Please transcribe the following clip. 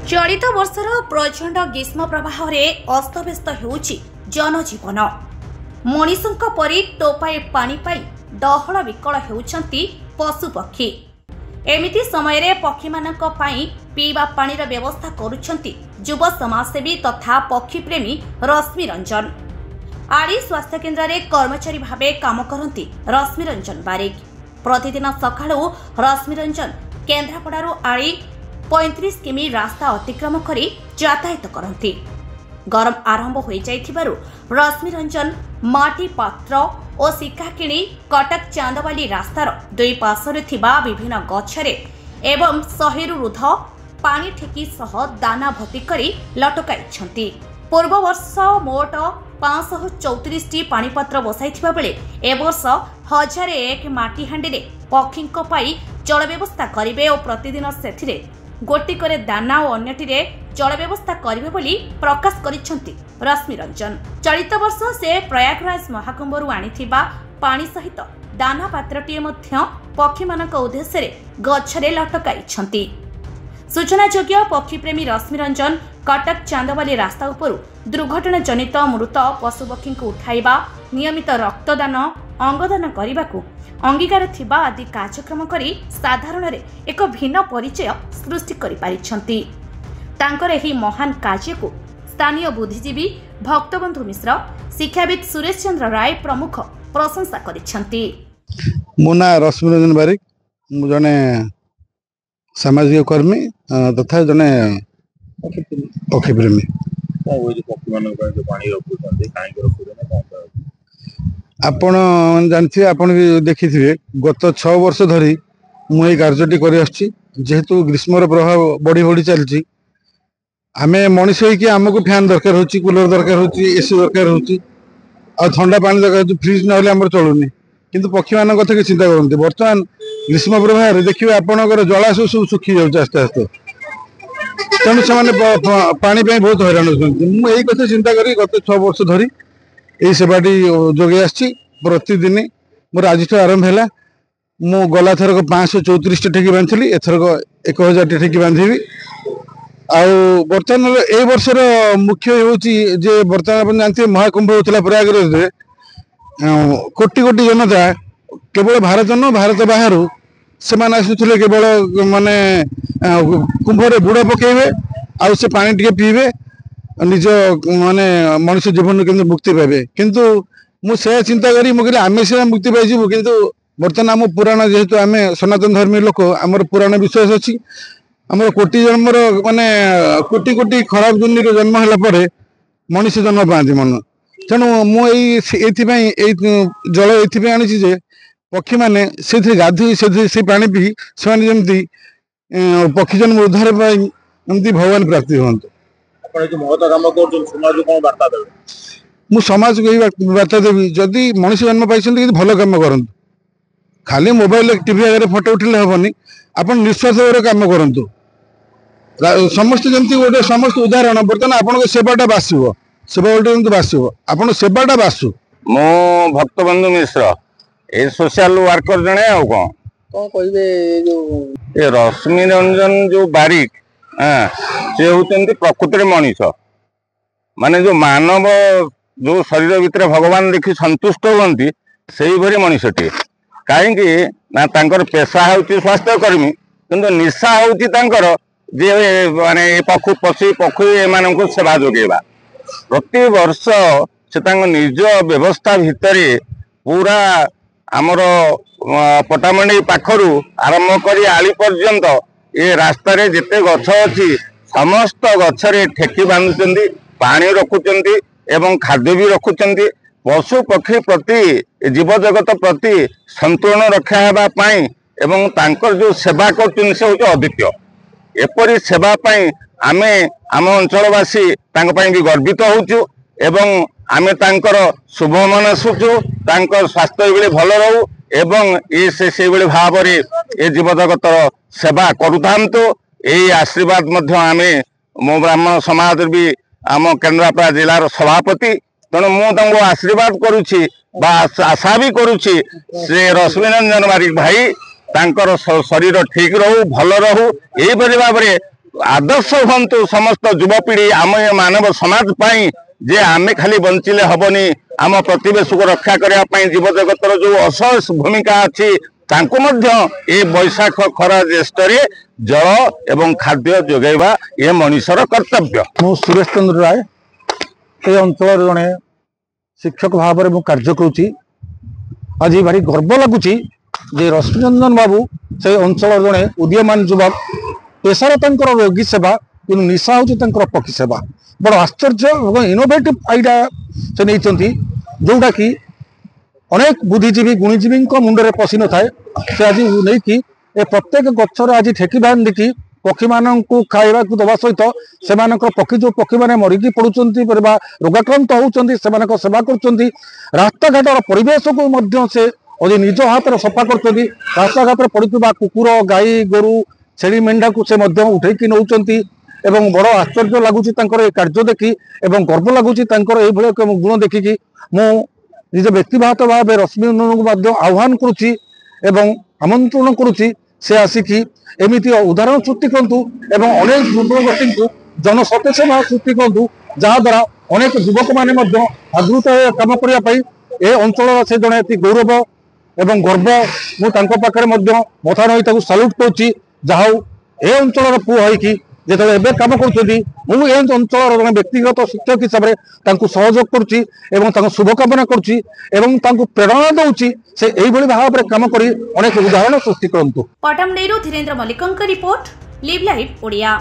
चलित वर्षर प्रचंड ग्रीष्म प्रवाह अस्तव्यस्त होउछि जनजीवन। मनीषक परि टोपाए पानी पाई डहल विकल होउछंती पशुपक्षी। एमिति समय रे पक्षी मानक पाई पीवा पानीर व्यवस्था करुछंती युव समाजसेवी तथा पक्षी प्रेमी रश्मि रंजन। आड़ी स्वास्थ्य केन्द्र रे कर्मचारी भावे काम करती रश्मि रंजन बारिक। प्रतिदिन सकाळु रश्मि रंजन केन्द्रापड़ारू आड़ी 35 किमी रास्ता अतिक्रम करी यातायात करती। गरम आरंभ हो जाइथिबारु रश्मि रंजन माटी पात्र और सिक्का किणी कटक चांदवाली रास्तार दुई पार्श्वरे थिबा विभिन्न गछरे एवं 100 रु ऊर्ध्व पानी ठेकी सह दाना भर्ती करी लटकाइछंती। पूर्व वर्ष मोट 534 टी पानीपत्र बसाइथिबा बेले ए वर्ष 1001 माटी हांडी रे पक्षींक पाई जल व्यवस्था करिवे और प्रतिदिन सेथिरे गोटिकरे दाना और अन्यटिरे जल व्यवस्था करिवे बोली प्रकाश करिसेंती रश्मि रंजन। चलित वर्ष से प्रयागराज महाकुंभरू आनिथिबा पानी सहित दाना पात्रटीए मध्य पक्षी मानक उद्देश्य रे गछरे लटकाइछंती। सूचनायोग्य पक्षी प्रेमी रश्मि रंजन कटक चांदवाली रास्ता उपरू दुर्घटना जनित मृत पशुपक्षी को उठाइबा, नियमित रक्तदान, अंगदान करने अंगीकार थिबा आदि कार्यक्रम करी साधारण रे एक भिन्न परिचय सृष्टि करि पारिछंती। तांकर एही महान कार्य को स्थानीय बुद्धिजीवी भक्तबंधु मिश्र, शिक्षाविद सुरेश चंद्र राय प्रमुख प्रशंसा करिछंती। मो ना रश्मि रंजन बारिक, मु जने सामाजिक कर्मी तथा जने पक्षी प्रेमी। आपण जानथिबे, आपण भी देखिथिबे गत 6 वर्ष धरी मु ए कार्यटी करि आछि। जेहेतु ग्रीष्मर प्रभाव बढ़ी बढ़ी चलछि, आमे मनीष होइकि हमको फैन दरकार होछि, कूलर दरकार होछि, एसी दरकार होछि, आ ठंडा पानी दरकार होछि। फ्रिज न होले हमर चलुनी, किंतु पक्षी मान कथा के चिंता करंती। वर्तमान ग्रीष्म प्रभाव रे देखिबे आपनकर जलाशय सब सुखी जाउछ आस्ते आस्ते, तेणु से पानी बहुत हैरान होती। मुझे कथा चिंता करी गत 6 वर्ष धरी यही सेवाटी जोगे आसी। प्रतिदिन मोर आज आरंभ है। मु गला थरक 534 ठेकी बांधि, एथरक 1000 ठेकी बांधि। बर्तमान ए वर्षर मुख्य होचे बर्तमान जानते महाकुंभ होता प्रयागराज रे। कोटी कोटी जनता केवल भारत न भारत बाहर से आसुले, केवल माने कुंभरे बुड़ पकेबे आ से पानी टिके पीबे, निज माने मनुष्य जीवन के मुक्ति पाइबे। किंतु मुझे चिंता करी मुझे आमे सीना मुक्ति पाइबू, किंतु बर्तमान आम पुराण जेहेतु आम सनातन धर्मी लोक, आमर पुराण विश्वास अच्छी। आमर कोटी जन्मर माने कोटी कोटी खराब दुनिया जन्म है मनुष्य जन्म पाती मन। तेणु मुझे जल ये आनी जे पक्षी मैंने से गाधोई से पानी पी से जमी पक्षी जन्म उद्धार एमती भगवान प्राप्ति हूँ। मु समाज को यही बार्ता देवी, जदि मनुष्य जन्म पाई भल कम करूँ। खाली मोबाइल टीवी आगे फोटो उठे हेनी, आप निस्वार्थ कम करूँ। समस्त जमी गोटे समस्त उदाहरण बर्तमान आप सेवाटा बासव, सेवा गोटे बासव, आप सेवाटा बासु। मो भक्तबंधु मिश्र ए सोशल वर्कर जने आ कौन कहे रश्मि रंजन जो बारिक से होती प्रकृति मनीष माने जो मानव जो शरीर भितर भगवान देखी संतुष्ट होती से भरी मनीषटी। कहीं ना तांकर पेशा होची स्वास्थ्य कर्मी, किंतु निशा होची तांकर जे माने पशु पक्षी एमानंको सेवा जोगेबा। प्रति वर्ष से निज व्यवस्था भितर पूरा आमर पटामंडी पाखरू आरंभ कर आली पर्यंत ये रास्ता रे जिते गछ अच्छी समस्त गछरे ठेकी बांधुचंदी, पानी रखुचंदी एवं खाद्य भी रखुचंदी। पशु पक्षी प्रति जीव जगत प्रति संतुलन रक्षा हेबा पाई एवं तांकर जो सेवा करछन से होचे अद्वितीय। एपरी सेवा पाई आमे आम अंचलवासी तांक पाई भी गर्वित होचु एवं आमे तांकर शुभ मनसुचु। तांकर स्वास्थ्य बेले भल रहू एवं ये से भाव रे ए जीव जगत सेवा करुथांतु। यही आशीर्वाद मध्य आमे मो ब्राह्मण समाज भी आम केन्द्रापड़ा जिलार सभापति, तेणु मुझे आशीर्वाद करुछि बा आशा भी करुछि से रश्मि रंजन बारिक भाई तांकर शरीर ठीक रहू, भल रहू। यही भाव में आदर्श हूँ समस्त युवपीढ़ी आम मानव समाज पाई जे आमे खाली बंचिले हबनी आम परिवेश को रक्षा करने जीव जगतर जो असहस भूमिका अच्छी तांको मध्य ए बैशाख खरा ज्येष्ठ जल एवं खाद्य जोगैबा ये मनुष्यर कर्तव्य। मु सुरेश चंद्र राय ए अंचल जड़े शिक्षक भाव में कार्य करुच्ची। आज भारी गर्व लगुच रश्मिरंजन बाबू से अंचल जड़े उदीयमान युवक पेशार रोगी सेवा कि निशा हूँ पक्षी सेवा बड़ आश्चर्य और इनोवेटिव आइडिया से नहीं जोटा कि अनेक बुद्धिजीवी गुणीजीवी मुंडे पशि न थाए से आज नहीं कि प्रत्येक गचर आज ठेकी बांधिकी पक्षी मान खावा दवा सहित से पक्षी जो पक्षी मैंने मरिकी पड़ुंट रोगाक्रांत होती सेवा कर रास्ता घाटर परिवेश को से निज हाथ में सफा कर रास्ता घाट पड़ुवा कुकुर गाई गोरु छेली मेंढा को से उठेकी नौ बड़ आश्चर्य लगुच कार्य देखी गर्व लगुच गुण देखिकी मु निज व्यक्तिगत भाव रश्मिरंजन को आह्वान करुच्ची आमंत्रण करुच्ची से आसिकी एमती उदाहरण सृष्टि करूँ अनेक युवगोष्ठी को जनसचेतना सृष्टि करूँ जहाद्वारा अनेक युवक मैंने आदृत कम करने ए अंचल से जड़े अति गौरव एवं गर्व मुझे मथा नई साल्यूट करुच्ची जहा ए अंचल पुओ होइकी जेतले एबे काम करछथि मु ए अंचल जने व्यक्तिगत शिक्षक हिसाब से सहयोग करुच्ची शुभकामना करुच्ची प्रेरणा दउची से एई भली भाव काम करी अनेक उदाहरण सृष्टि करंतु। पटामुंडेरू धीरेन्द्र मल्लिकंक रिपोर्ट लिव लाइव ओडिया।